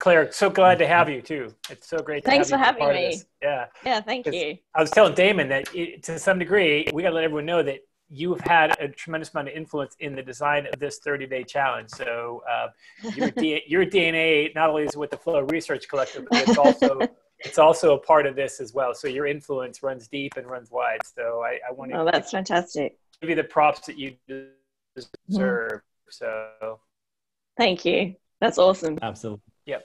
Claire, so glad to have you too. It's so great to Thanks have for you be having part of this. me. Yeah. Yeah, thank 'Cause you. I was telling Damon that to some degree, we got to let everyone know that you've had a tremendous amount of influence in the design of this 30-day challenge. So your DNA not only is with the Flow Research Collective, but it's also a part of this as well. So your influence runs deep and runs wide. So I want to Oh, that's fantastic. give you the props that you Mhm. deserve. So Thank you. That's awesome. Absolutely. yep.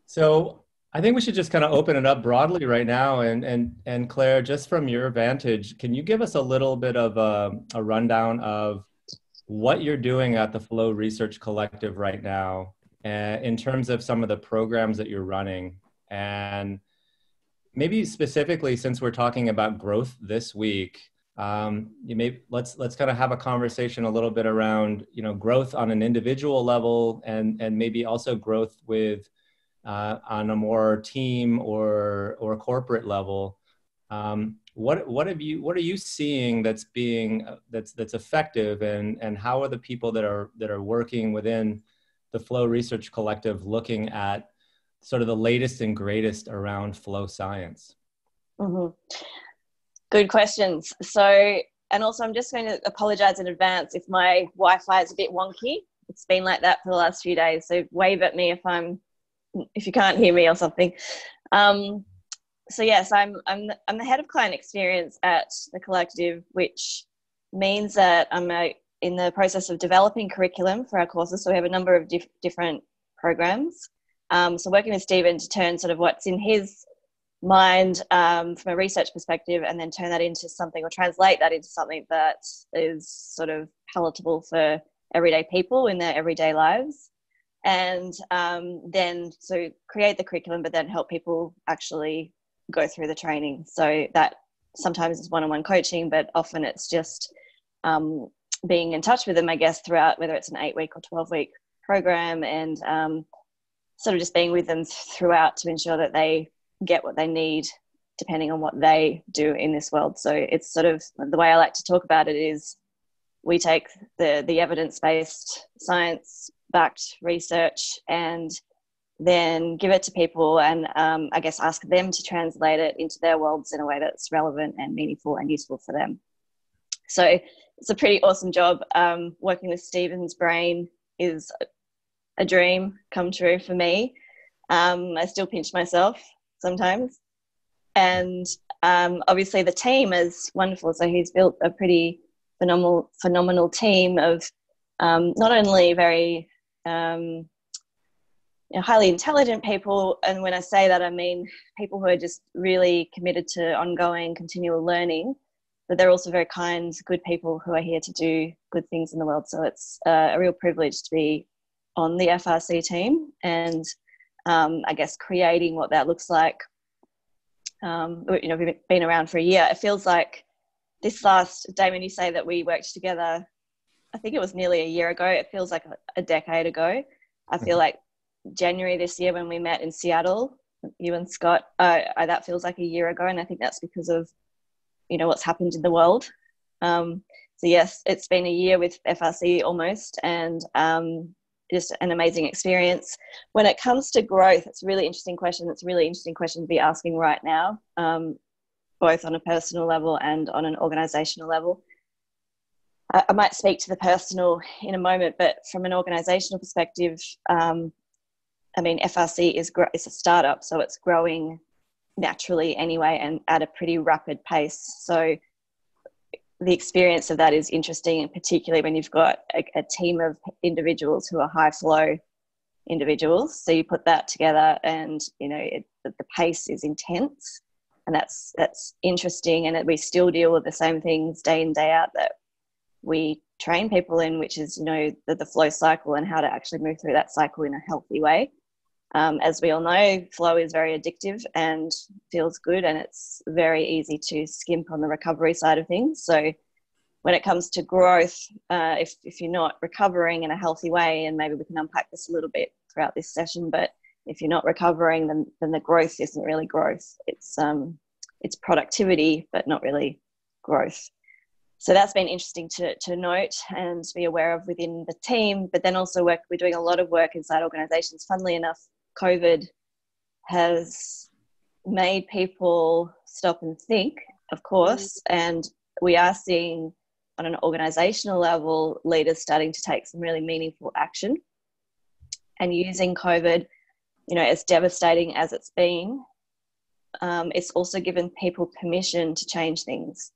So I think we should just kind of open it up broadly right now. And Claire, just from your vantage, can you give us a little bit of a rundown of what you're doing at the Flow Research Collective right now, in terms of some of the programs that you're running? And maybe specifically, since we're talking about growth this week, let's kind of have a conversation a little bit around, growth on an individual level, and maybe also growth with on a more team or corporate level. What are you seeing that's effective, and how are the people that are working within the Flow Research Collective looking at sort of the latest and greatest around flow science? hmm Good questions. So, and also I'm just going to apologize in advance if my Wi-Fi is a bit wonky. It's been like that for the last few days. So wave at me if you can't hear me or something. So yes, I'm the head of client experience at the collective, which means that I'm in the process of developing curriculum for our courses. So we have a number of different programs. So working with Stephen to turn sort of what's in his mind from a research perspective, and then turn that into something, or translate that into something that is sort of palatable for everyday people in their everyday lives. And then so create the curriculum, but then help people actually go through the training. So that sometimes is one-on-one coaching, but often it's just being in touch with them, I guess, throughout, whether it's an 8-week or 12-week program, and sort of just being with them throughout to ensure that they get what they need depending on what they do in this world. So it's sort of, the way I like to talk about it is, we take the evidence-based, science-backed research and then give it to people, and I guess ask them to translate it into their worlds in a way that's relevant and meaningful and useful for them. So it's a pretty awesome job. Working with Stephen's brain is a dream come true for me. I still pinch myself sometimes. And obviously the team is wonderful. So he's built a pretty phenomenal team of not only very highly intelligent people, and when I say that I mean people who are just really committed to ongoing continual learning, but they're also very kind, good people who are here to do good things in the world. So it's a real privilege to be on the FRC team, and I guess creating what that looks like. We've been around for a year. It feels like this last, Damon, you say that we worked together, I think it was nearly a year ago. It feels like a decade ago. I feel like January this year when we met in Seattle, you and Scott, that feels like a year ago. And I think that's because of, what's happened in the world. So yes, it's been a year with FRC almost, and just an amazing experience. When it comes to growth, it's a really interesting question. It's a really interesting question to be asking right now, both on a personal level and on an organizational level. I might speak to the personal in a moment, but from an organizational perspective, FRC is a startup, so it's growing naturally anyway and at a pretty rapid pace. So the experience of that is interesting, and particularly when you've got a team of individuals who are high flow individuals. So you put that together, and the pace is intense, and that's interesting. And we still deal with the same things day in, day out that we train people in, which is the flow cycle and how to actually move through that cycle in a healthy way. As we all know, flow is very addictive and feels good, and it's very easy to skimp on the recovery side of things. So when it comes to growth, if you're not recovering in a healthy way, and maybe we can unpack this a little bit throughout this session, but if you're not recovering, then the growth isn't really growth. It's productivity, but not really growth. So that's been interesting to note and to be aware of within the team, but then also we're doing a lot of work inside organizations. Funnily enough, COVID has made people stop and think, of course, and we are seeing on an organizational level leaders starting to take some really meaningful action, and using COVID, as devastating as it's been, it's also given people permission to change things.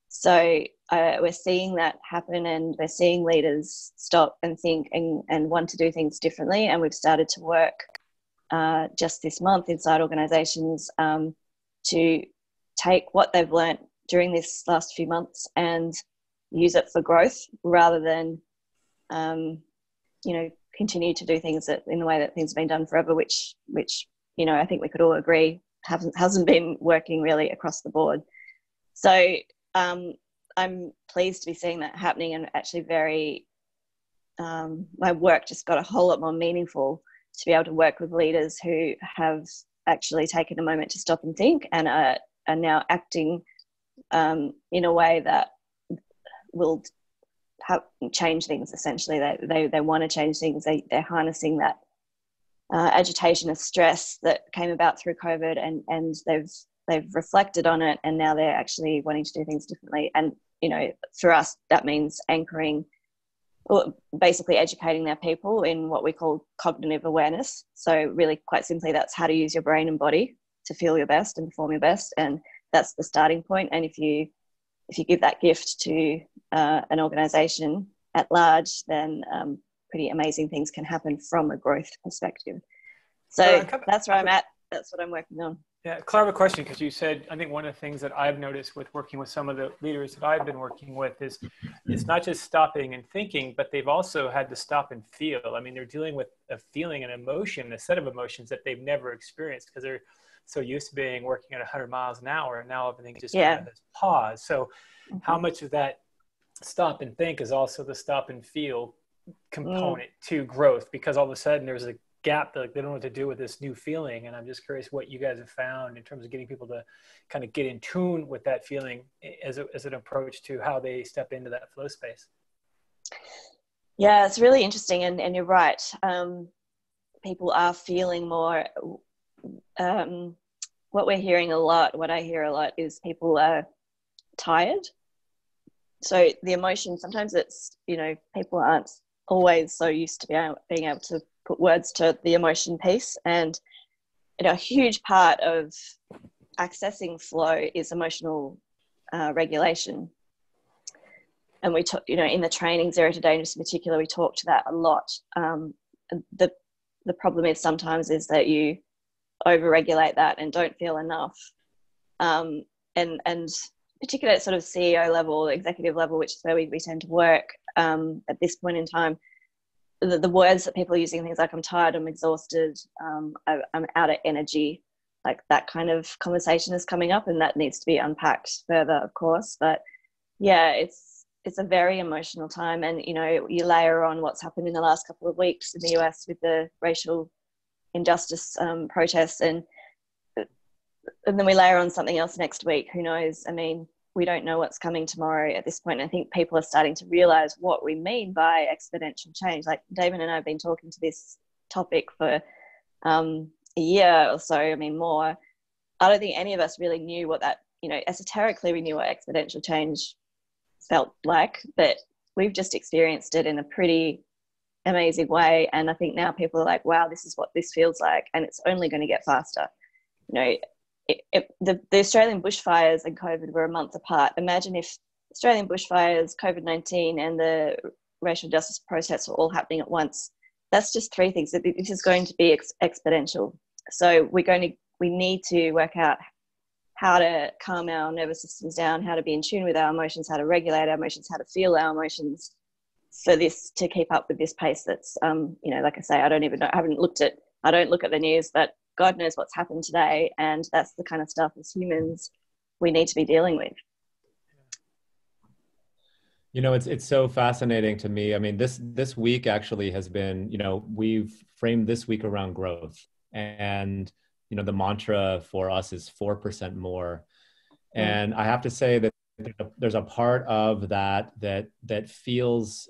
So we're seeing that happen, and we're seeing leaders stop and think and want to do things differently. And we've started to work just this month inside organizations to take what they've learnt during this last few months and use it for growth rather than, continue to do things in the way that things have been done forever, which I think we could all agree hasn't been working really across the board. So I'm pleased to be seeing that happening, and actually very, my work just got a whole lot more meaningful to be able to work with leaders who have actually taken a moment to stop and think and are now acting in a way that will change things. Essentially, they want to change things. They're harnessing that agitation and stress that came about through COVID, and they've reflected on it, and now they're actually wanting to do things differently. And for us, that means anchoring, or basically educating their people in what we call cognitive awareness. So really, quite simply, that's how to use your brain and body to feel your best and perform your best, and that's the starting point. And if you give that gift to an organization at large, then pretty amazing things can happen from a growth perspective. So that's where I'm at. That's what I'm working on. Yeah, Clare, I have a question, because you said, I think one of the things that I've noticed with working with some of the leaders that I've been working with is it's not just stopping and thinking, but they've also had to stop and feel. I mean, they're dealing with a feeling, an emotion, a set of emotions that they've never experienced because they're so used to being working at 100 miles an hour, and now everything just kind of has paused. So how much of that stop and think is also the stop and feel component to growth? Because all of a sudden there's a gap, that they don't know what to do with this new feeling. And I'm just curious what you guys have found in terms of getting people to kind of get in tune with that feeling as an approach to how they step into that flow space. Yeah, it's really interesting. And you're right. People are feeling more. What we're hearing a lot, what I hear a lot, is people are tired. So the emotion, sometimes it's, people aren't always so used to being able to put words to the emotion piece. And a huge part of accessing flow is emotional regulation. And we talk, in the training, Zero to Dangerous in particular, we talk to that a lot. The problem is sometimes is that you overregulate that and don't feel enough. And particularly at sort of CEO level, executive level, which is where we tend to work at this point in time, the words that people are using, things like I'm tired, I'm exhausted, I'm out of energy, like that kind of conversation is coming up, and that needs to be unpacked further, of course. But yeah, it's a very emotional time. And, you layer on what's happened in the last couple of weeks in the US with the racial injustice protests, and then we layer on something else next week. Who knows? I mean, we don't know what's coming tomorrow at this point. I think people are starting to realize what we mean by exponential change. Like David and I have been talking to this topic for a year or so, I mean more. I don't think any of us really knew what that, esoterically we knew what exponential change felt like, but we've just experienced it in a pretty amazing way. And I think now people are like, wow, this is what this feels like, and it's only going to get faster. The Australian bushfires and COVID were a month apart. Imagine if Australian bushfires, COVID-19 and the racial justice protests were all happening at once. That's just three things. This is going to be exponential. So we need to work out how to calm our nervous systems down, how to be in tune with our emotions, how to regulate our emotions, how to feel our emotions for this to keep up with this pace that's, like I say, I don't even know, I don't look at the news, but God knows what's happened today. And that's the kind of stuff as humans we need to be dealing with. It's so fascinating to me. I mean, this week actually has been, we've framed this week around growth, and, the mantra for us is 4% more. And I have to say that there's a part of that feels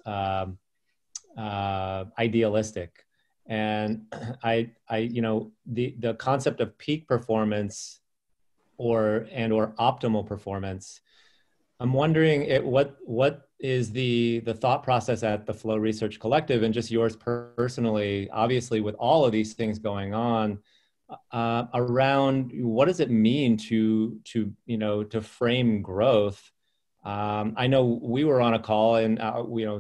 idealistic. And the concept of peak performance or optimal performance, I'm wondering what is the thought process at the Flow Research Collective, and just yours personally, obviously with all of these things going on, around what does it mean to frame growth. I know we were on a call, and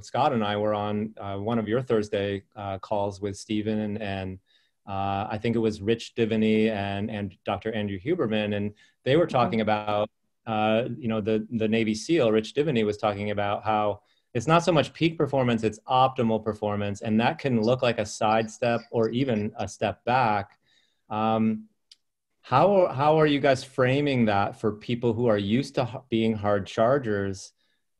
Scott and I were on one of your Thursday calls with Stephen and I think it was Rich Divany and Dr. Andrew Huberman, and they were talking about the Navy SEAL. Rich Divany was talking about how it's not so much peak performance, it's optimal performance, and that can look like a sidestep or even a step back. How are you guys framing that for people who are used to being hard chargers?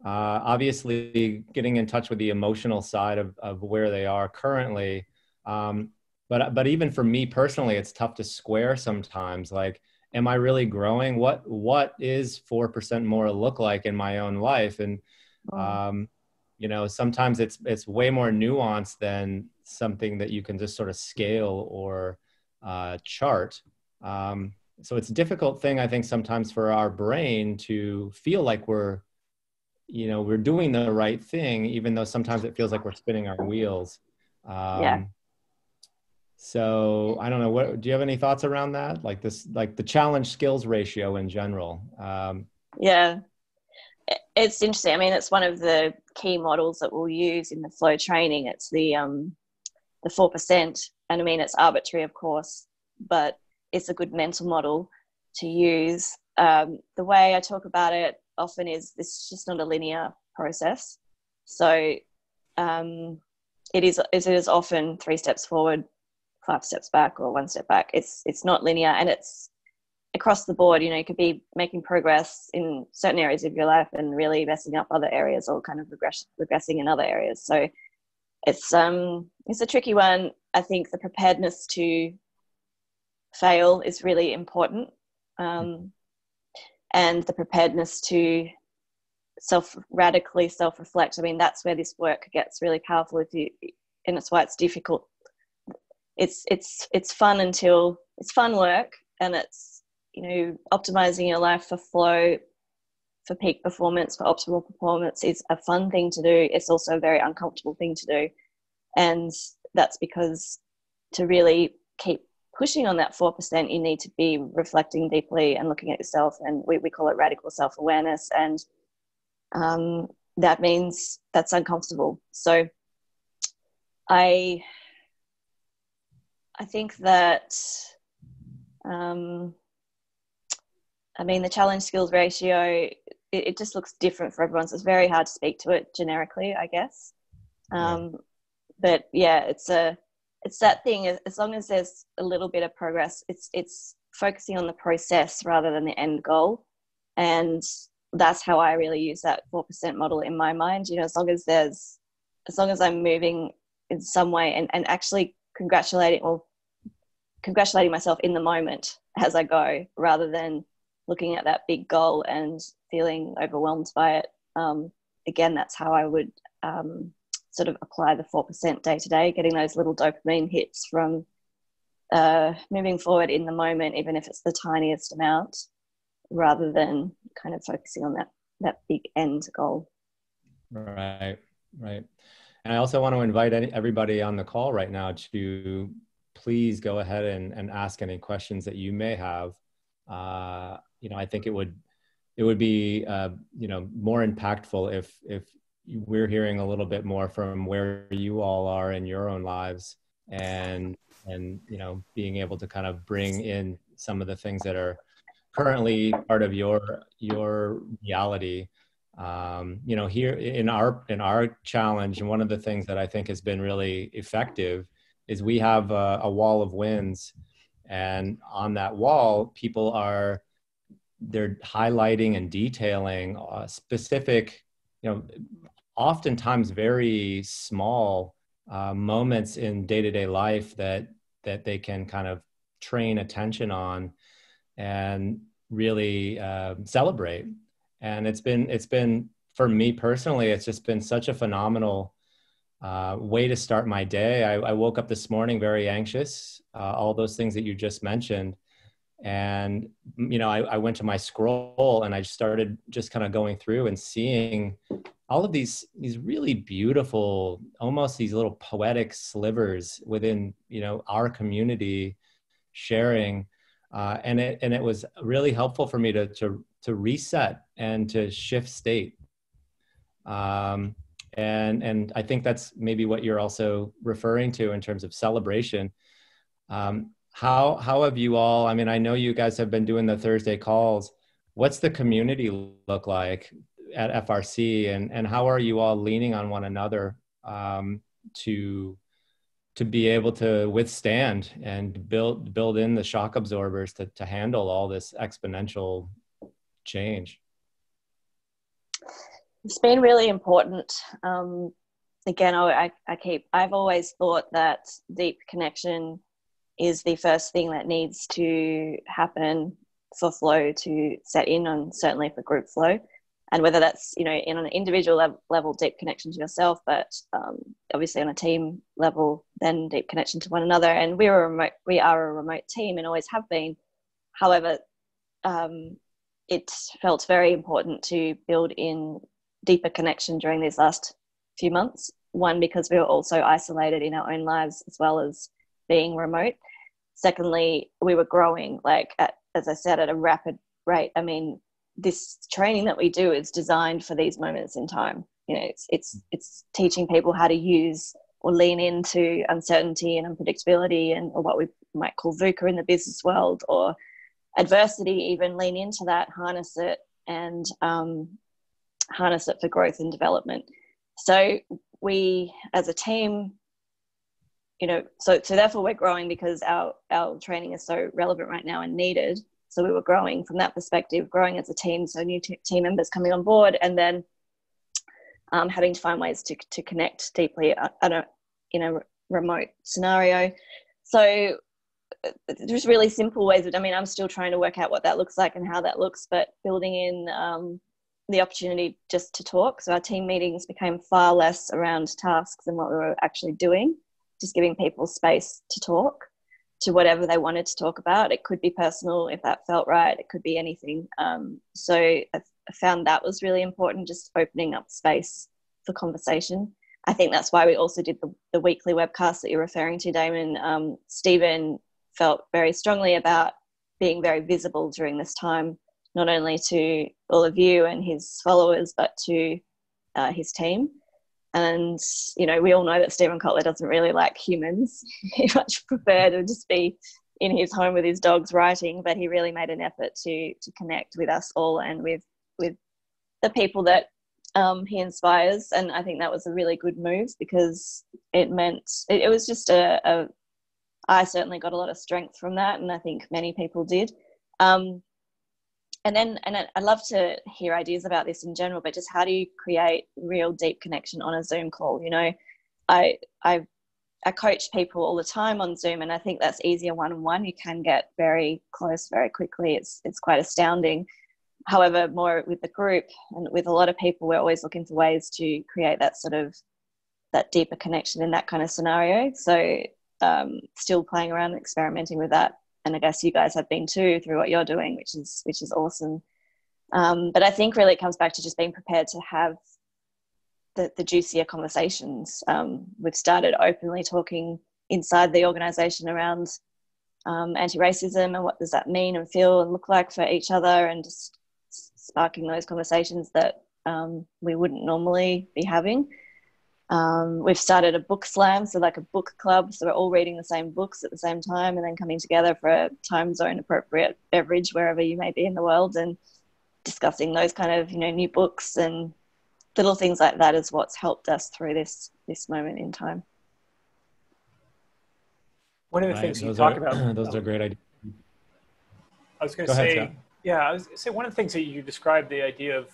Obviously, getting in touch with the emotional side of where they are currently. But even for me personally, it's tough to square sometimes. Like, am I really growing? What is 4% more look like in my own life? And sometimes it's way more nuanced than something that you can just sort of scale or chart. So it's a difficult thing, I think, sometimes for our brain to feel like we're doing the right thing, even though sometimes it feels like we're spinning our wheels. So I don't know, do you have any thoughts around that? Like the challenge skills ratio in general? Yeah, it's interesting. I mean, it's one of the key models that we'll use in the flow training. It's the 4%. And I mean, it's arbitrary, of course, but it's a good mental model to use. The way I talk about it often is it's just not a linear process. So it is often 3 steps forward, 5 steps back, or 1 step back. It's not linear, and it's across the board. You could be making progress in certain areas of your life and really messing up other areas, or kind of regressing in other areas. So it's a tricky one. I think the preparedness to fail is really important, and the preparedness to radically self-reflect. I mean, that's where this work gets really powerful. And it's why it's difficult. It's fun until it's fun work, and it's optimizing your life for flow, for peak performance, for optimal performance is a fun thing to do. It's also a very uncomfortable thing to do, and that's because to really keep pushing on that 4%, you need to be reflecting deeply and looking at yourself, and we call it radical self-awareness, and that means that's uncomfortable. So I think that the challenge skills ratio, it just looks different for everyone, so it's very hard to speak to it generically, I guess. But yeah, it's that thing. As long as there's a little bit of progress, it's focusing on the process rather than the end goal, and that's how I really use that 4% model in my mind. As long as I'm moving in some way and actually congratulating myself in the moment as I go, rather than looking at that big goal and feeling overwhelmed by it. Again, that's how I would sort of apply the 4% day to day, getting those little dopamine hits from moving forward in the moment, even if it's the tiniest amount, rather than kind of focusing on that big end goal. Right. And I also want to invite everybody on the call right now to please go ahead and ask any questions that you may have. I think it would be more impactful if we're hearing a little bit more from where you all are in your own lives, and being able to kind of bring in some of the things that are currently part of your reality. Here in our challenge, and one of the things that I think has been really effective is we have a wall of wins, and on that wall, they're highlighting and detailing specific, oftentimes very small moments in day-to-day life that they can kind of train attention on and really celebrate. And it's been for me personally, it's just been such a phenomenal way to start my day. I woke up this morning very anxious, all those things that you just mentioned. And, you know, I went to my scroll and I started just kind of going through and seeing all of these really beautiful, almost these little poetic slivers within, you know, our community sharing. And it was really helpful for me to reset and to shift state. And I think that's maybe what you're also referring to in terms of celebration. How have you all, I mean, I know you guys have been doing the Thursday calls. What's the community look like at FRC, and how are you all leaning on one another to be able to withstand and build in the shock absorbers to handle all this exponential change? It's been really important. Again, I've always thought that deep connection is the first thing that needs to happen for flow to set in on, certainly for group flow. And whether that's, you know, in an individual level, deep connection to yourself, but obviously on a team level, then deep connection to one another. And we are a remote team and always have been. However, it felt very important to build in deeper connection during these last few months. One, because we were also isolated in our own lives as well as being remote. Secondly, we were growing, like, as I said, at a rapid rate. I mean, this training that we do is designed for these moments in time. You know, it's teaching people how to use or lean into uncertainty and unpredictability, and or what we might call VUCA in the business world, or adversity, even lean into that, harness it, and harness it for growth and development. So we, as a team, you know, so therefore we're growing because our training is so relevant right now and needed. So we were growing from that perspective, growing as a team. So new team members coming on board, and then having to find ways to connect deeply in a remote scenario. So there's really simple ways. I mean, I'm still trying to work out what that looks like and how that looks, but building in the opportunity just to talk. So our team meetings became far less around tasks than what we were actually doing, just giving people space to talk to whatever they wanted to talk about. It could be personal if that felt right. It could be anything. So I found that was really important, just opening up space for conversation. I think that's why we also did the weekly webcast that you're referring to, Damon. Stephen felt very strongly about being very visible during this time, not only to all of you and his followers, but to his team. And, you know, we all know that Stephen Kotler doesn't really like humans. He much preferred to just be in his home with his dogs writing, but he really made an effort to connect with us all and with the people that he inspires. And I think that was a really good move, because it meant, it was just I certainly got a lot of strength from that, and I think many people did. And I'd love to hear ideas about this in general, but just how do you create real deep connection on a Zoom call? You know, I coach people all the time on Zoom, and I think that's easier one-on-one. You can get very close very quickly. It's quite astounding. However, more with the group and with a lot of people, we're always looking for ways to create that sort of that deeper connection in that kind of scenario. So still playing around and experimenting with that. And I guess you guys have been too, through what you're doing, which is awesome. But I think really it comes back to just being prepared to have the juicier conversations. We've started openly talking inside the organisation around anti-racism and what does that mean and feel and look like for each other, and just sparking those conversations that we wouldn't normally be having. We've started a book slam, so like a book club, so we're all reading the same books at the same time, and then coming together for a time zone appropriate beverage wherever you may be in the world, and discussing those kind of, you know, new books and little things like that is what's helped us through this moment in time. One of the things you talk about, those are great ideas. I was going to say, I was going to say one of the things that you described, the idea of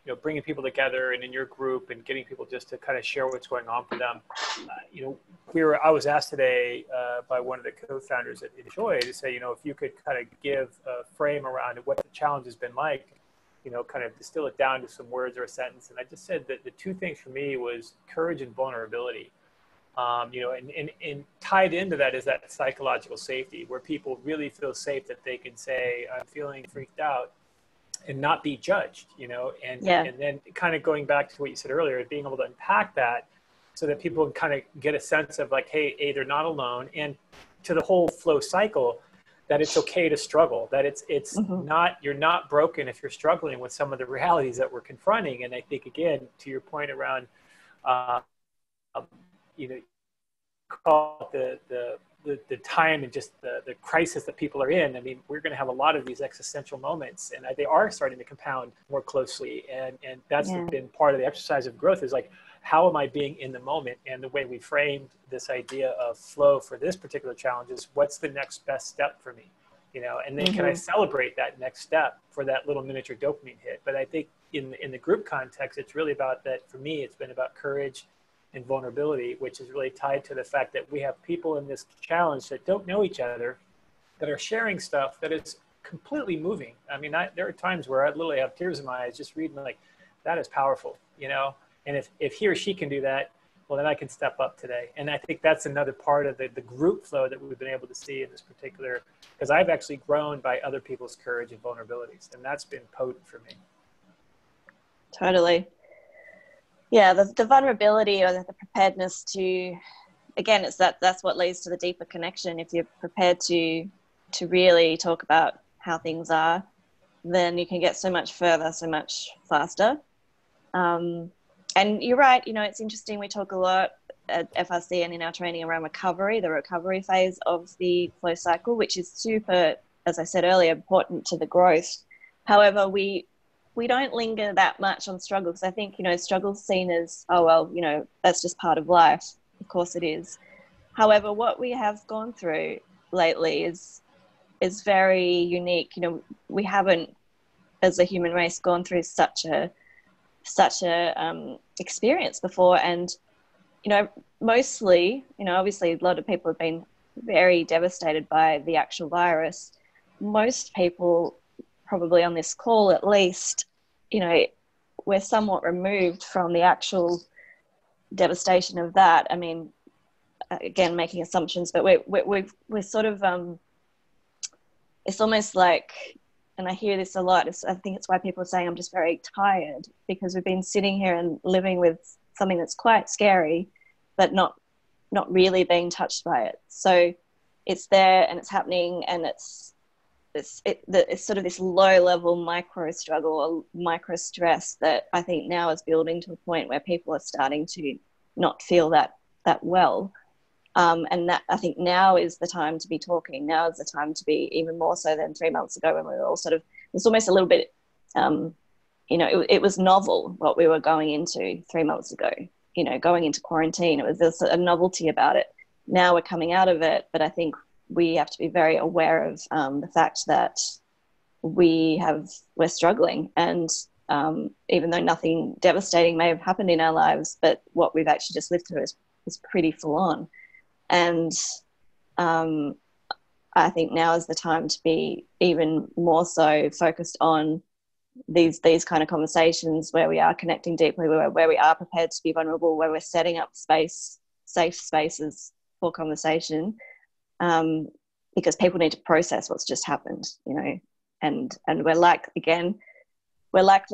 you know, bringing people together and in your group and getting people just to kind of share what's going on for them. You know, I was asked today by one of the co-founders at Enjoy to say, you know, if you could kind of give a frame around what the challenge has been like kind of distill it down to some words or a sentence. And I just said that the two things for me was courage and vulnerability. And tied into that is that psychological safety, where people really feel safe that they can say, I'm feeling freaked out, and not be judged, and then kind of going back to what you said earlier, being able to unpack that so that people can kind of get a sense of like, hey, they're not alone. And to the whole flow cycle, that it's okay to struggle, that it's not, you're not broken if you're struggling with some of the realities that we're confronting. And I think, again, to your point around, call it the time and just the crisis that people are in. I mean, we're going to have a lot of these existential moments, and they are starting to compound more closely. And that's been part of the exercise of growth, is like, how am I being in the moment? And the way we framed this idea of flow for this particular challenge is, what's the next best step for me? And then can I celebrate that next step for that little miniature dopamine hit? But I think in the group context, it's really about that. For me, it's been about courage and vulnerability, which is really tied to the fact that we have people in this challenge that don't know each other, that are sharing stuff that is completely moving. I mean, there are times where I literally have tears in my eyes just reading, like, that is powerful, and if he or she can do that, well, then I can step up today. And I think that's another part of the group flow that we've been able to see in this particular, because I've actually grown by other people's courage and vulnerabilities, and that's been potent for me. Totally. Yeah, the vulnerability or the preparedness to, again, it's that's what leads to the deeper connection. If you're prepared to really talk about how things are, then you can get so much further, so much faster. And you're right, it's interesting. We talk a lot at FRC and in our training around recovery, the recovery phase of the flow cycle, which is super, as I said earlier, important to the growth. However, we don't linger that much on struggle, because I think, struggle's seen as, oh, well, that's just part of life. Of course it is. However, what we have gone through lately is very unique. We haven't, as a human race, gone through such a experience before. And, mostly, obviously a lot of people have been very devastated by the actual virus. Most people, probably on this call at least, we're somewhat removed from the actual devastation of that. I mean, again, making assumptions, but we're sort of, it's almost like, and I hear this a lot, I think it's why people are saying I'm just very tired, because we've been sitting here and living with something that's quite scary, but not really being touched by it. So it's there and it's happening, and it's sort of this low level micro struggle or micro stress that I think now is building to a point where people are starting to not feel that well. And that, I think, now is the time to be talking. Now is the time to be, even more so than 3 months ago, when we were all sort of, it's almost a little bit, it was novel what we were going into 3 months ago, going into quarantine. There's a novelty about it. Now we're coming out of it, but I think we have to be very aware of the fact that we're struggling. And even though nothing devastating may have happened in our lives, but what we've actually just lived through is pretty full on. And I think now is the time to be even more so focused on these kind of conversations where we are connecting deeply, where we are prepared to be vulnerable, where we're setting up safe spaces for conversation, because people need to process what's just happened, and we're likely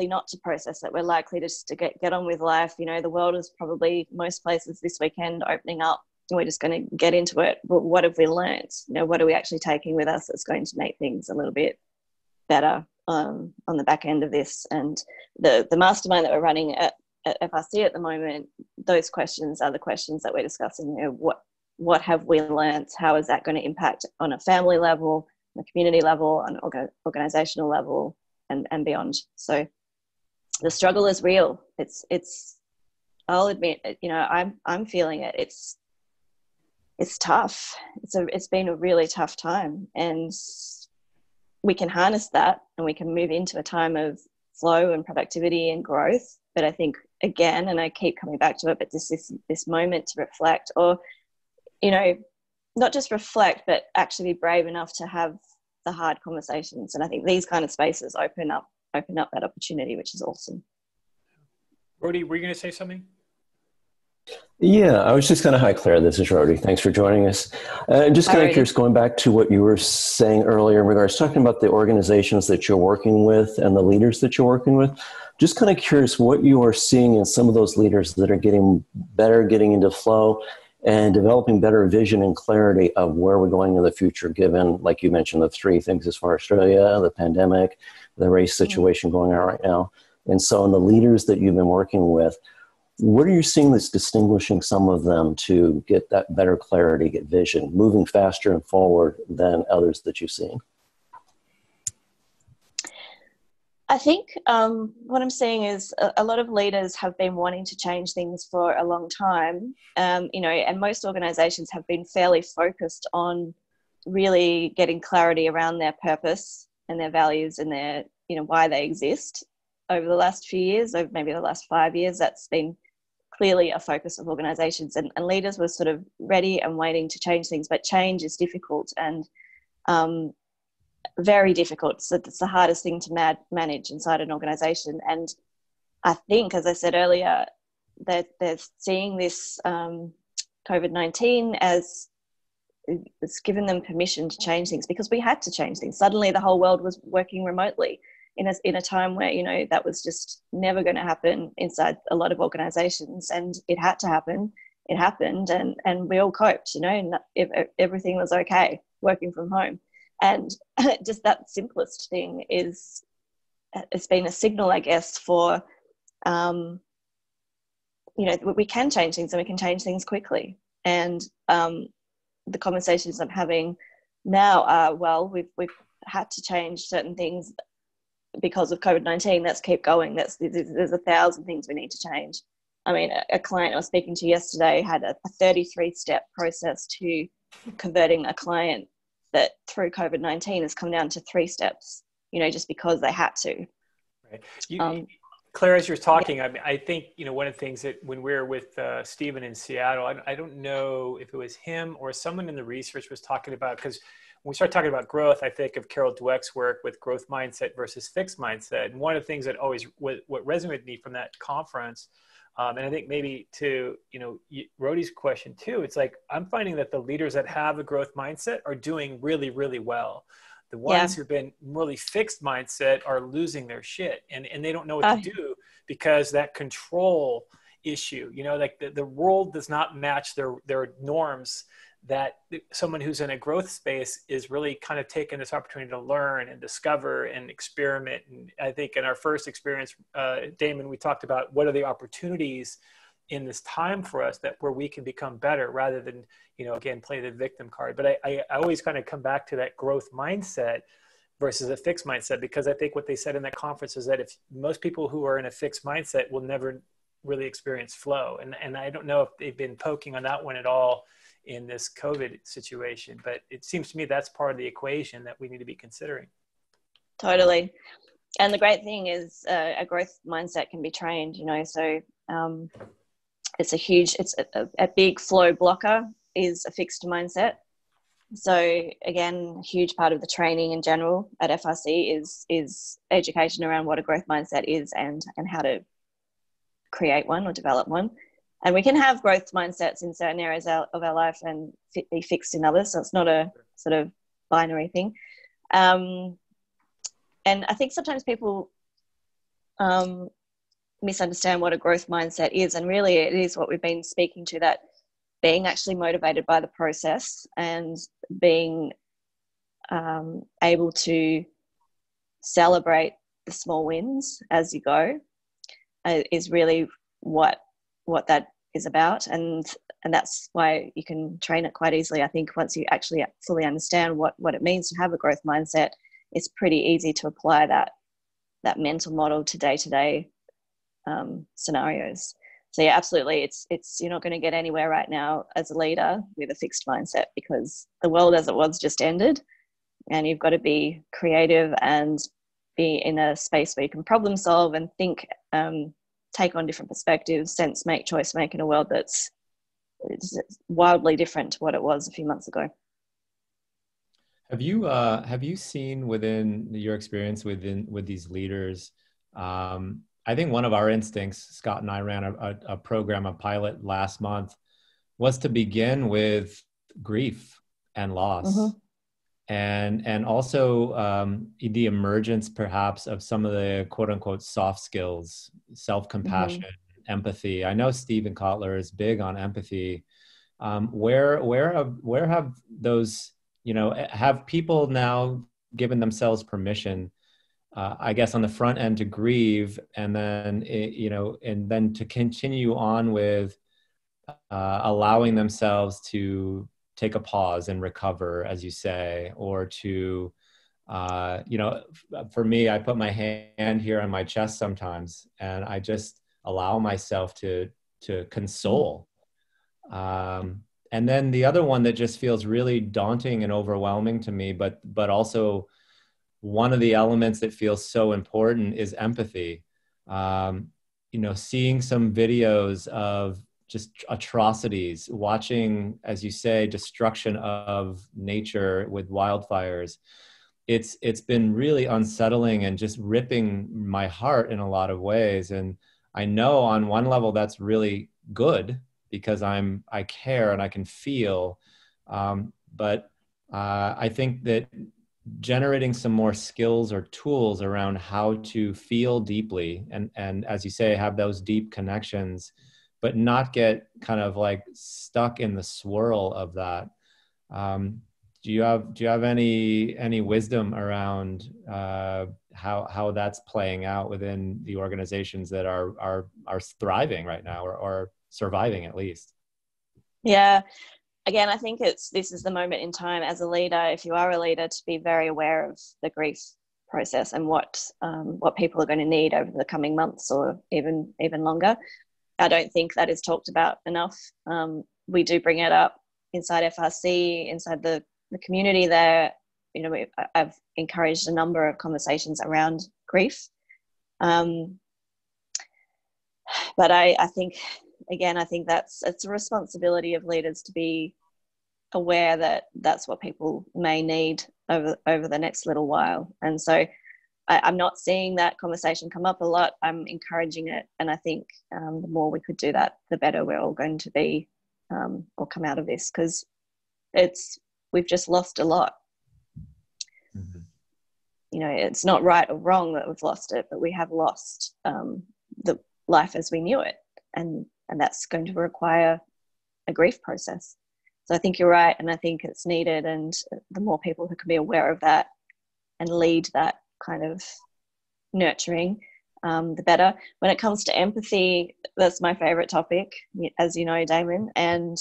not to process it. We're likely just to get on with life. The world is probably, most places this weekend, opening up, and we're just going to get into it. But what have we learned? What are we actually taking with us that's going to make things a little bit better on the back end of this? And the mastermind that we're running at FRC at the moment, those questions are the questions that we're discussing. What have we learned? How is that going to impact on a family level, on a community level, on an organizational level, and beyond? So the struggle is real. It's I'll admit, I'm feeling it. It's tough. It's been a really tough time, and we can harness that and we can move into a time of flow and productivity and growth. But I think, again, and I keep coming back to it, but this moment to reflect, or not just reflect, but actually be brave enough to have the hard conversations. And I think these kind of spaces open up opened up that opportunity, which is awesome. Rody, were you going to say something? Yeah, I was just kind of, hi, Claire, this is Rody. Thanks for joining us. Just kind of curious, going back to what you were saying earlier in regards talking about the organizations that you're working with and the leaders that you're working with. Just kind of curious what you are seeing in some of those leaders that are getting better, getting into flow and developing better vision and clarity of where we're going in the future, given, like you mentioned, the three things as far as Australia, the pandemic, the race situation going on right now. And so in the leaders that you've been working with, what are you seeing that's distinguishing some of them to get that better clarity, get vision, moving faster and forward than others that you've seen? I think what I'm seeing is a lot of leaders have been wanting to change things for a long time, and most organizations have been fairly focused on really getting clarity around their purpose and their values and their, why they exist. Over the last few years, over maybe the last 5 years, that's been clearly a focus of organizations, and leaders were sort of ready and waiting to change things, but change is difficult and very difficult. So it's the hardest thing to manage inside an organization. And I think, as I said earlier, that they're seeing this COVID-19 as it's given them permission to change things, because we had to change things. Suddenly the whole world was working remotely in a time where, that was just never going to happen inside a lot of organizations, and it had to happen. It happened, and we all coped, and everything was okay working from home. And just that simplest thing it's been a signal, I guess, for, we can change things, and we can change things quickly. And the conversations I'm having now are, well, we've had to change certain things because of COVID-19. Let's keep going. There's 1,000 things we need to change. I mean, a client I was speaking to yesterday had a 33-step process to converting a client that through COVID-19 has come down to 3 steps, just because they had to. Right. Claire, as you're talking, yeah. I think, one of the things that when we were with Stephen in Seattle, I don't know if it was him or someone in the research was talking about, because when we start talking about growth, I think of Carol Dweck's work with growth mindset versus fixed mindset. And one of the things that always, what resonated with me from that conference, and I think maybe to, Rhodey's question too, it's like, I'm finding that the leaders that have a growth mindset are doing really, really well. The ones who've been really fixed mindset are losing their shit, and they don't know what to do, because that control issue, like the world does not match their norms, that someone who's in a growth space is really kind of taking this opportunity to learn and discover and experiment. And I think in our first experience, Damon, we talked about what are the opportunities in this time for us where we can become better, rather than, again, play the victim card. But I always kind of come back to that growth mindset versus a fixed mindset, because I think what they said in that conference is that if most people who are in a fixed mindset will never really experience flow. And I don't know if they've been poking on that one at all in this COVID situation, but it seems to me that's part of the equation that we need to be considering. Totally. And the great thing is a growth mindset can be trained, so it's a big flow blocker is a fixed mindset. So again, a huge part of the training in general at FRC is education around what a growth mindset is and how to create one or develop one. And we can have growth mindsets in certain areas of our life and be fixed in others. So it's not a sort of binary thing. And I think sometimes people misunderstand what a growth mindset is. And really it is what we've been speaking to, that being actually motivated by the process and being able to celebrate the small wins as you go is really what that is about, and that's why you can train it quite easily. I think once you actually fully understand what it means to have a growth mindset, it's pretty easy to apply that mental model to day-to-day scenarios. So yeah, absolutely, it's you're not going to get anywhere right now as a leader with a fixed mindset, because the world as it was just ended, and you've got to be creative and be in a space where you can problem solve and think, take on different perspectives, make choice, make in a world that's wildly different to what it was a few months ago. have you seen within your experience with these leaders? I think one of our instincts, Scott and I ran a program, a pilot last month, was to begin with grief and loss. Mm-hmm. And also the emergence perhaps of some of the quote unquote soft skills, self-compassion, Mm-hmm. empathy. I know Stephen Kotler is big on empathy. Where have those, have people now given themselves permission, I guess on the front end to grieve, and then, and then to continue on with allowing themselves to take a pause and recover, as you say, or to, for me, I put my hand here on my chest sometimes, and I just allow myself to console. And then the other one that just feels really daunting and overwhelming to me, but also one of the elements that feels so important is empathy. Seeing some videos of just atrocities, watching, as you say, destruction of nature with wildfires. It's been really unsettling and just ripping my heart in a lot of ways. And I know on one level that's really good because I care and I can feel. But I think that generating some more skills or tools around how to feel deeply and as you say, have those deep connections, but not get kind of like stuck in the swirl of that. Do you have any wisdom around how that's playing out within the organizations that are thriving right now or surviving at least? Yeah. Again, I think this is the moment in time as a leader, if you are a leader, to be very aware of the grief process and what people are going to need over the coming months or even longer. I don't think that is talked about enough. We do bring it up inside FRC, inside the community there. I've encouraged a number of conversations around grief. But I think, again, I think it's a responsibility of leaders to be aware that that's what people may need over the next little while. And so I'm not seeing that conversation come up a lot. I'm encouraging it. And I think the more we could do that, the better we're all going to be or come out of this, because we've just lost a lot. Mm-hmm. It's not right or wrong that we've lost it, but we have lost the life as we knew it. And that's going to require a grief process. So I think you're right, and I think it's needed, and the more people who can be aware of that and lead that kind of nurturing, the better. When it comes to empathy, that's my favorite topic, as you know, Damon. And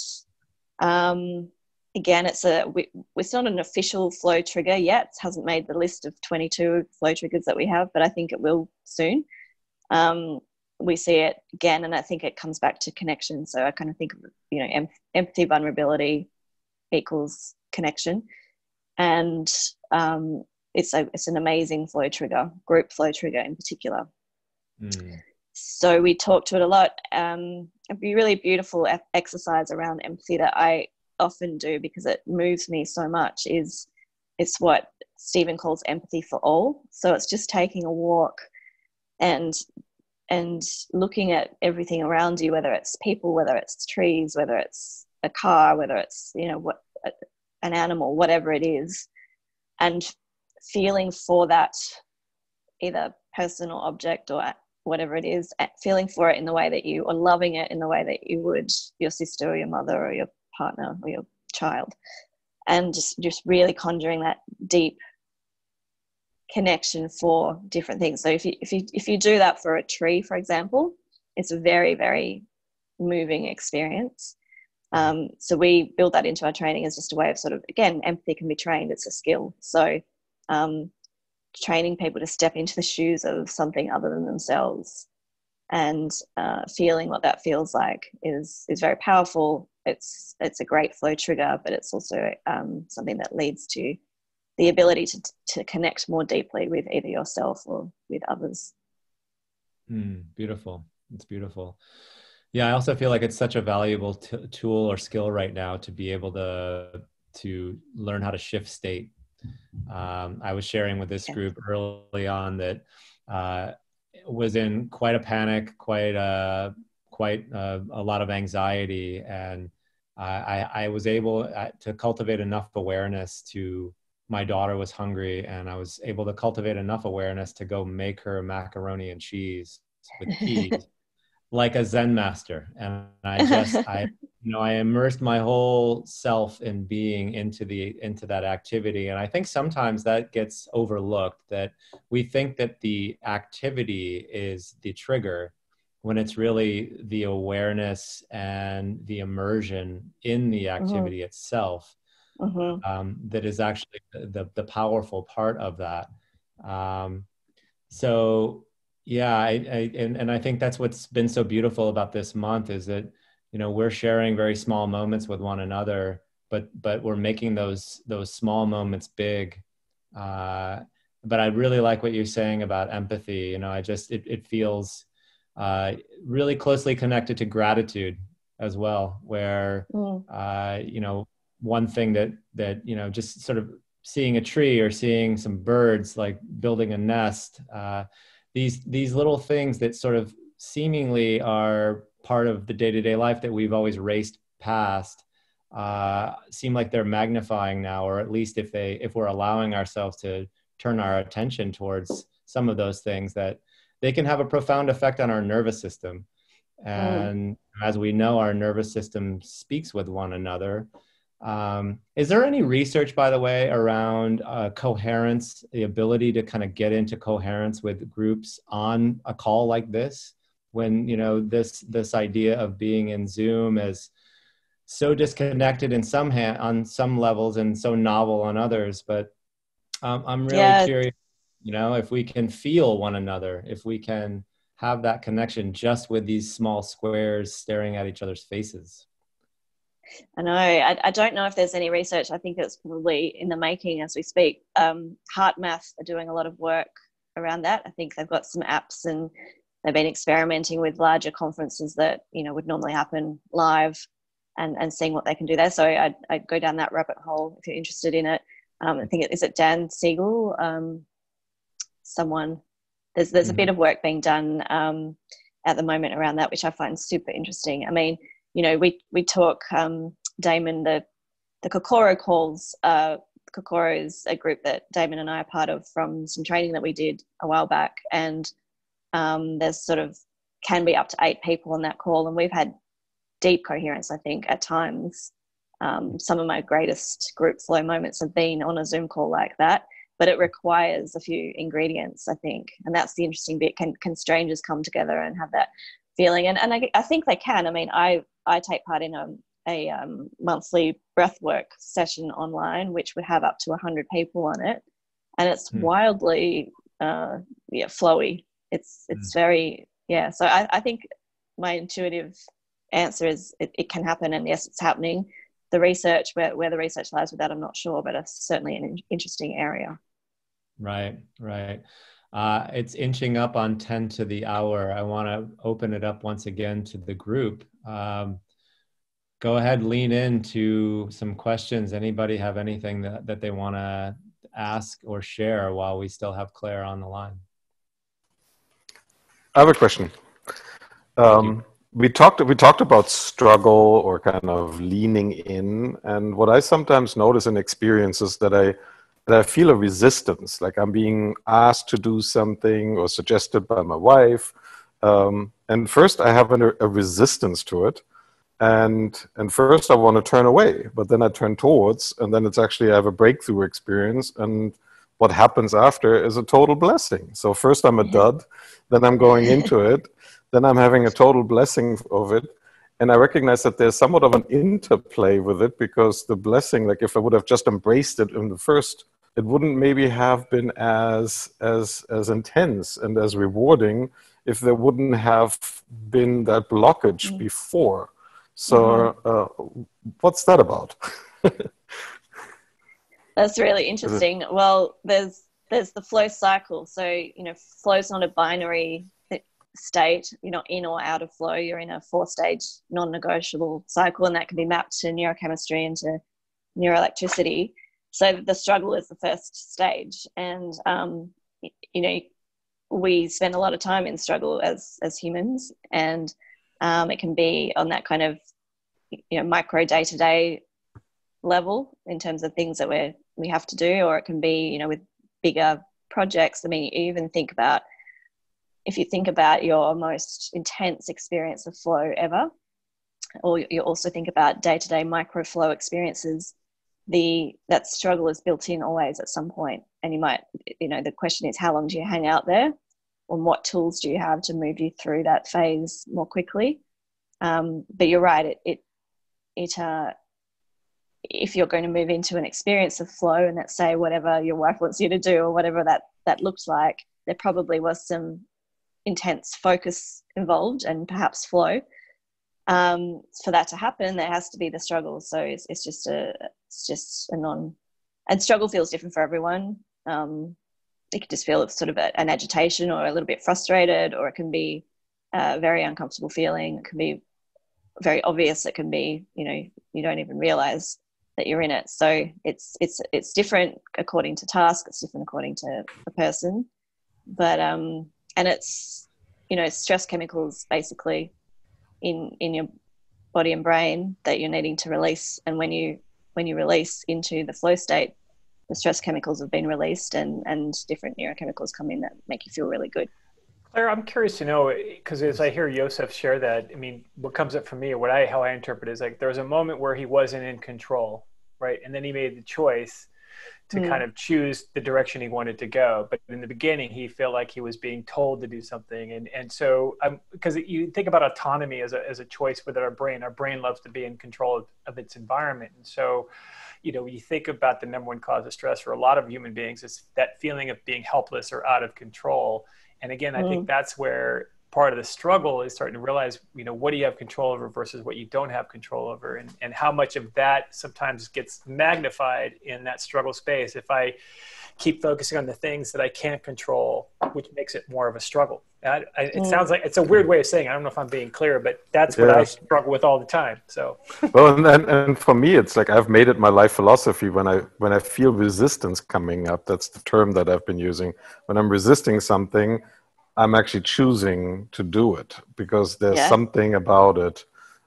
again, it's not an official flow trigger yet. It hasn't made the list of 22 flow triggers that we have, but I think it will soon. We see it again, and I think it comes back to connection. So I kind of think of, empathy, vulnerability equals connection. And it's an amazing flow trigger, group flow trigger in particular. Mm. So we talk to it a lot. A really beautiful exercise around empathy that I often do because it moves me so much it's what Stephen calls empathy for all. So it's just taking a walk and looking at everything around you, whether it's people, whether it's trees, whether it's a car, whether it's, an animal, whatever it is, and feeling for that either person or object or whatever it is, feeling for it in the way that or loving it in the way that you would your sister or your mother or your partner or your child, and just really conjuring that deep connection for different things. So if you do that for a tree, for example, it's a very, very moving experience. So we build that into our training as just a way of sort of, again, empathy can be trained. It's a skill. So training people to step into the shoes of something other than themselves and feeling what that feels like is very powerful. It's a great flow trigger, but it's also something that leads to the ability to connect more deeply with either yourself or with others. Beautiful. It's beautiful. Yeah, I also feel like it's such a valuable tool or skill right now to be able to learn how to shift state I was sharing with this group early on that was in quite a panic, quite a lot of anxiety, and I was able to cultivate enough awareness to, my daughter was hungry, and I was able to cultivate enough awareness to go make her macaroni and cheese with peas like a Zen master. And I immersed my whole self in being into that activity. And I think sometimes that gets overlooked, that we think that the activity is the trigger, when it's really the awareness and the immersion in the activity itself that is actually the powerful part of that. So yeah, I think that's what's been so beautiful about this month, is that, we're sharing very small moments with one another, but we're making those small moments big. But I really like what you're saying about empathy. It feels really closely connected to gratitude as well, where one thing that just sort of seeing a tree or seeing some birds like building a nest, these little things that sort of seemingly are part of the day-to-day life that we've always raced past, seem like they're magnifying now, or at least if we're allowing ourselves to turn our attention towards some of those things, that they can have a profound effect on our nervous system. And as we know, our nervous system speaks with one another. Is there any research, by the way, around coherence, the ability to kind of get into coherence with groups on a call like this, when, this idea of being in Zoom is so disconnected on some levels and so novel on others? But I'm really curious, if we can feel one another, if we can have that connection just with these small squares staring at each other's faces. I know. I don't know if there's any research. I think it's probably in the making as we speak. Heart Math are doing a lot of work around that. I think they've got some apps, and they've been experimenting with larger conferences that, would normally happen live, and seeing what they can do there. So I'd go down that rabbit hole if you're interested in it. I think is it Dan Siegel? There's a bit of work being done at the moment around that, which I find super interesting. I mean, we talk, Damon, the Kokoro calls. Kokoro is a group that Damon and I are part of from some training that we did a while back, and there's sort of can be up to 8 people on that call, and we've had deep coherence, I think, at times. Some of my greatest group flow moments have been on a Zoom call like that, but it requires a few ingredients, I think, and that's the interesting bit. Can strangers come together and have that feeling? And I think they can. I mean, I take part in a monthly breathwork session online, which would have up to 100 people on it, and it's wildly flowy. It's very so I think my intuitive answer is it can happen, and yes, it's happening. The research, where the research lies with that, I'm not sure, but it's certainly an interesting area. Right. It's inching up on 10 to the hour. I want to open it up once again to the group. Go ahead, lean into some questions. Anybody have anything that they want to ask or share while we still have Claire on the line? I have a question. We talked about struggle or kind of leaning in, and what I sometimes notice in experiences that I feel a resistance, like I'm being asked to do something or suggested by my wife, and first I have a resistance to it, and first I want to turn away, but then I turn towards, and then it's actually I have a breakthrough experience, and what happens after is a total blessing. So first I'm a dud, then I'm going into it, then I'm having a total blessing of it. And I recognize that there's somewhat of an interplay with it, because the blessing, like if I would have just embraced it in the first, it wouldn't maybe have been as intense and as rewarding if there wouldn't have been that blockage before. So what's that about? That's really interesting. Well, there's the flow cycle. So, flow's not a binary state. You're not in or out of flow. You're in a 4-stage non-negotiable cycle, and that can be mapped to neurochemistry and to neuroelectricity. So the struggle is the first stage. And, you know, we spend a lot of time in struggle as humans, and it can be on that kind of, you know, micro day-to-day level in terms of things that we have to do, or it can be, you know, with bigger projects. I mean, you even think about, if you think about your most intense experience of flow ever, or you also think about day-to-day micro flow experiences, that struggle is built in always at some point. And you might, you know, the question is, how long do you hang out there, and what tools do you have to move you through that phase more quickly? But you're right, if you're going to move into an experience of flow, and let's say whatever your wife wants you to do, or whatever that looked like, there probably was some intense focus involved and perhaps flow. For that to happen, there has to be the struggle. So it's just a non, and struggle feels different for everyone. It can just feel sort of an agitation, or a little bit frustrated, or it can be a very uncomfortable feeling. It can be very obvious. It can be, you know, you don't even realize that you're in it. So it's different according to task. It's different according to the person. But and it's, you know, stress chemicals basically in your body and brain that you're needing to release. And when you release into the flow state, the stress chemicals have been released, and different neurochemicals come in that make you feel really good. Claire, I'm curious to know, because as I hear Joseph share that, I mean, what comes up for me, or how I interpret it, is like there was a moment where he wasn't in control, right? And then he made the choice to kind of choose the direction he wanted to go. But in the beginning, he felt like he was being told to do something. And so, because you think about autonomy as a choice within our brain loves to be in control of its environment. And so, you know, when you think about the number one cause of stress for a lot of human beings, it's that feeling of being helpless or out of control. And again, I think that's where part of the struggle is starting to realize, you know, what do you have control over versus what you don't have control over, and how much of that sometimes gets magnified in that struggle space if I keep focusing on the things that I can't control, which makes it more of a struggle. It sounds like it's a weird way of saying it. I don't know if I'm being clear, but that's what I struggle with all the time. So, well, and for me, it's like I've made it my life philosophy when I feel resistance coming up. That's the term that I've been using. When I'm resisting something, I'm actually choosing to do it because there's something about it.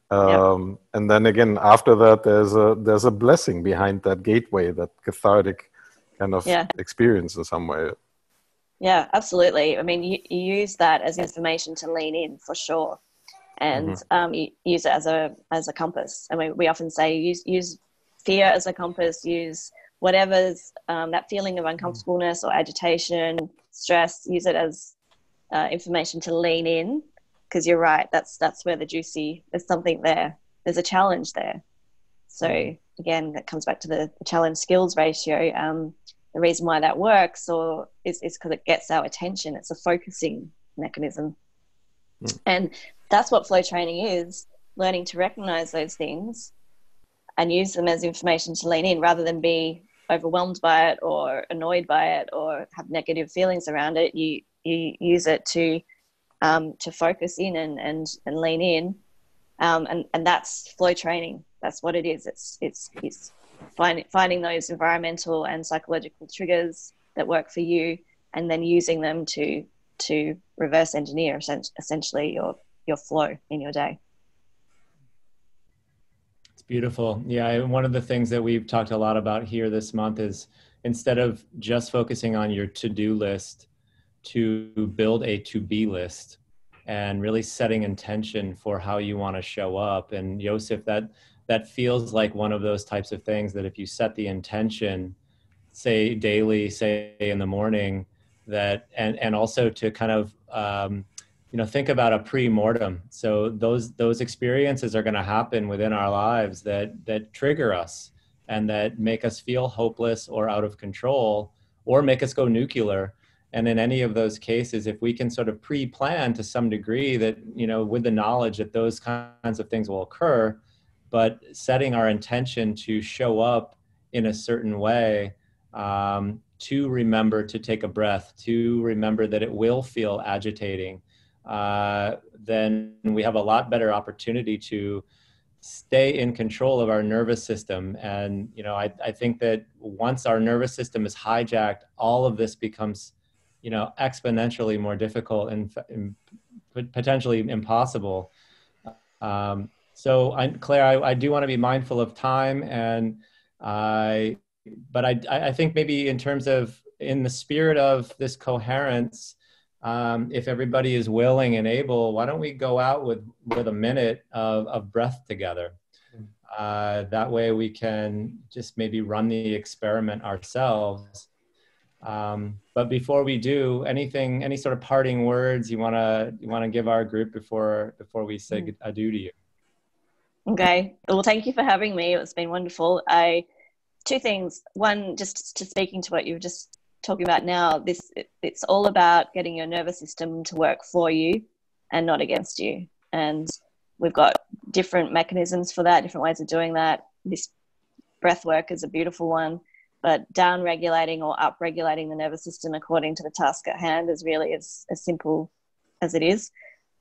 And then again, after that, there's a blessing behind that gateway, that cathartic kind of experience in some way. Yeah, absolutely. I mean, you use that as information to lean in, for sure. And you use it as a compass. I mean, we often say use fear as a compass, use whatever's that feeling of uncomfortableness or agitation, stress, use it as information to lean in, because you're right, that's where there's something there, there's a challenge there. So again, that comes back to the challenge skills ratio. The reason why that works is because it gets our attention. It's a focusing mechanism. And that's what flow training is, learning to recognize those things and use them as information to lean in, rather than be overwhelmed by it or annoyed by it or have negative feelings around it. You use it to focus in and lean in, and that's flow training. That's what it is. It's finding those environmental and psychological triggers that work for you, and then using them to reverse engineer essentially your flow in your day. It's beautiful. Yeah, one of the things that we've talked a lot about here this month is, instead of just focusing on your to-do list, to build a to-be list and really setting intention for how you want to show up. And Joseph, that feels like one of those types of things that if you set the intention, say daily, say in the morning, that and also to kind of think about a pre-mortem. So those experiences are going to happen within our lives that trigger us and that make us feel hopeless or out of control, or make us go nuclear. And in any of those cases, if we can sort of pre-plan to some degree that, with the knowledge that those kinds of things will occur, but setting our intention to show up in a certain way, to remember to take a breath, to remember that it will feel agitating, then we have a lot better opportunity to stay in control of our nervous system. And, you know, I think that once our nervous system is hijacked, all of this becomes, you know, exponentially more difficult and potentially impossible. So Claire, I do want to be mindful of time, and but I think maybe in terms of, in the spirit of this coherence, if everybody is willing and able, why don't we go out with a minute of breath together? That way we can just maybe run the experiment ourselves. But before we do, any sort of parting words you wanna give our group before we say adieu to you? Okay. Well, thank you for having me. It's been wonderful. Two things. One, just to speaking to what you were just talking about now, it's all about getting your nervous system to work for you and not against you. And we've got different mechanisms for that, different ways of doing that. This breath work is a beautiful one, but down regulating or up regulating the nervous system according to the task at hand is really as simple as it is.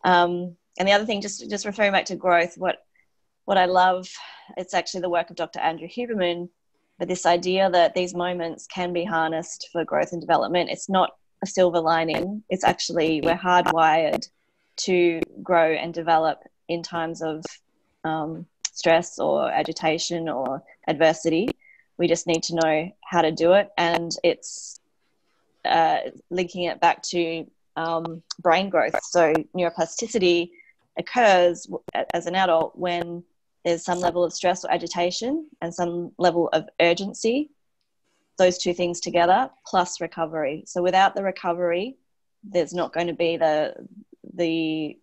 And the other thing, just referring back to growth, what I love, it's actually the work of Dr. Andrew Huberman, but this idea that these moments can be harnessed for growth and development. It's not a silver lining. It's actually, we're hardwired to grow and develop in times of stress or agitation or adversity. We just need to know how to do it. And it's linking it back to brain growth. So neuroplasticity occurs as an adult when there's some level of stress or agitation and some level of urgency, those two things together, plus recovery. So without the recovery, there's not going to be the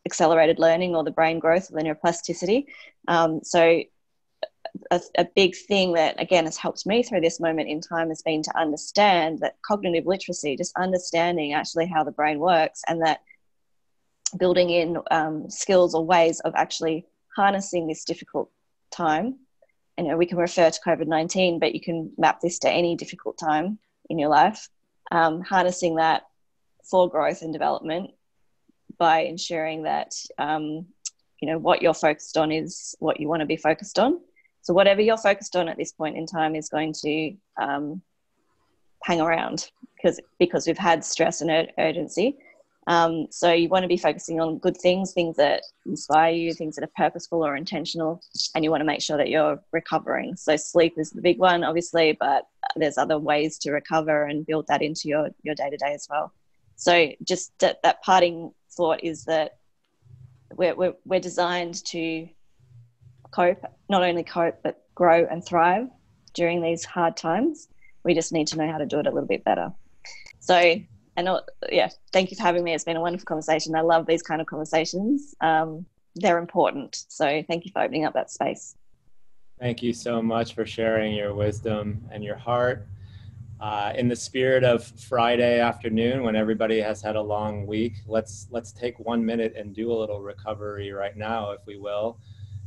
accelerated learning or the brain growth or the neuroplasticity. So a big thing that, again, has helped me through this moment in time has been to understand that cognitive literacy, just understanding actually how the brain works, and that building in skills or ways of actually harnessing this difficult time. You know, we can refer to COVID-19, but you can map this to any difficult time in your life. Harnessing that for growth and development by ensuring that, you know, what you're focused on is what you want to be focused on. So whatever you're focused on at this point in time is going to hang around because we've had stress and urgency. So you want to be focusing on good things that inspire you, things that are purposeful or intentional, and you want to make sure that you're recovering. So sleep is the big one, obviously, but there's other ways to recover and build that into your day-to-day as well. So just that parting thought is that we're designed to cope, not only cope, but grow and thrive during these hard times. We just need to know how to do it a little bit better. So, thank you for having me. It's been a wonderful conversation. I love these kind of conversations. They're important. So thank you for opening up that space. Thank you so much for sharing your wisdom and your heart. In the spirit of Friday afternoon, when everybody has had a long week, let's take 1 minute and do a little recovery right now, if we will.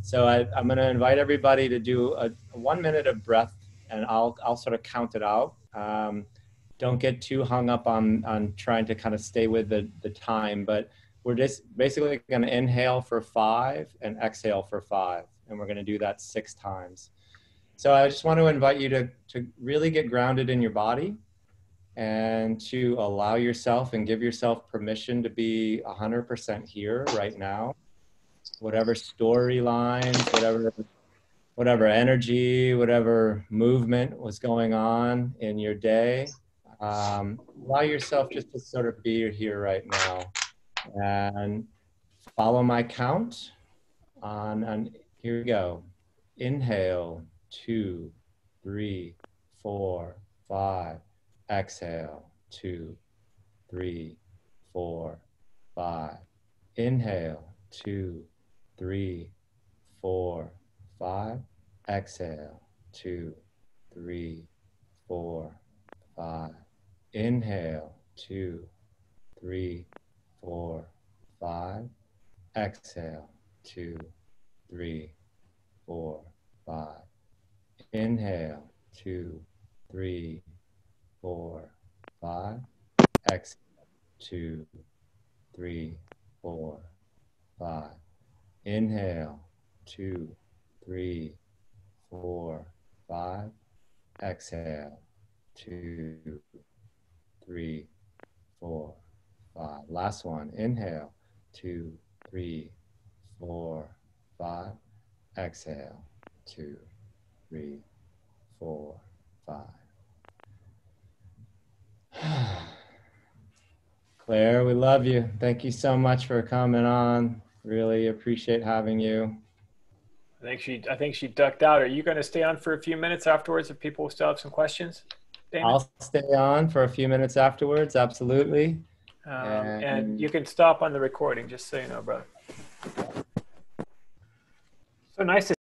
So I'm going to invite everybody to do a 1 minute of breath, and I'll sort of count it out. Don't get too hung up on trying to kind of stay with the time, but we're just basically going to inhale for 5 and exhale for 5. And we're going to do that 6 times. So I just want to invite you to really get grounded in your body and to allow yourself and give yourself permission to be 100% here right now. Whatever storylines, whatever energy, whatever movement was going on in your day, allow yourself just to sort of be here right now, and follow my count on here we go. Inhale, 2, 3, 4, 5. Exhale, 2, 3, 4, 5. Inhale, 2, 3, 4, 5. Exhale, 2, 3, 4, 5. Inhale, 2, 3, 4, 5. Exhale, 2, 3, 4, 5. Inhale, 2, 3, 4, 5. Exhale, 2, 3, 4, 5. Inhale, 2, 3, 4, 5. Exhale. 2, 3, 4, 5. Last one. Inhale. 2, 3, 4, 5. Exhale. 2, 3, 4, 5. Claire, we love you. Thank you so much for coming on. Really appreciate having you. I think she ducked out. Are you going to stay on for a few minutes afterwards if people still have some questions, Damon? I'll stay on for a few minutes afterwards. Absolutely. And you can stop on the recording, just so you know, brother. So nice to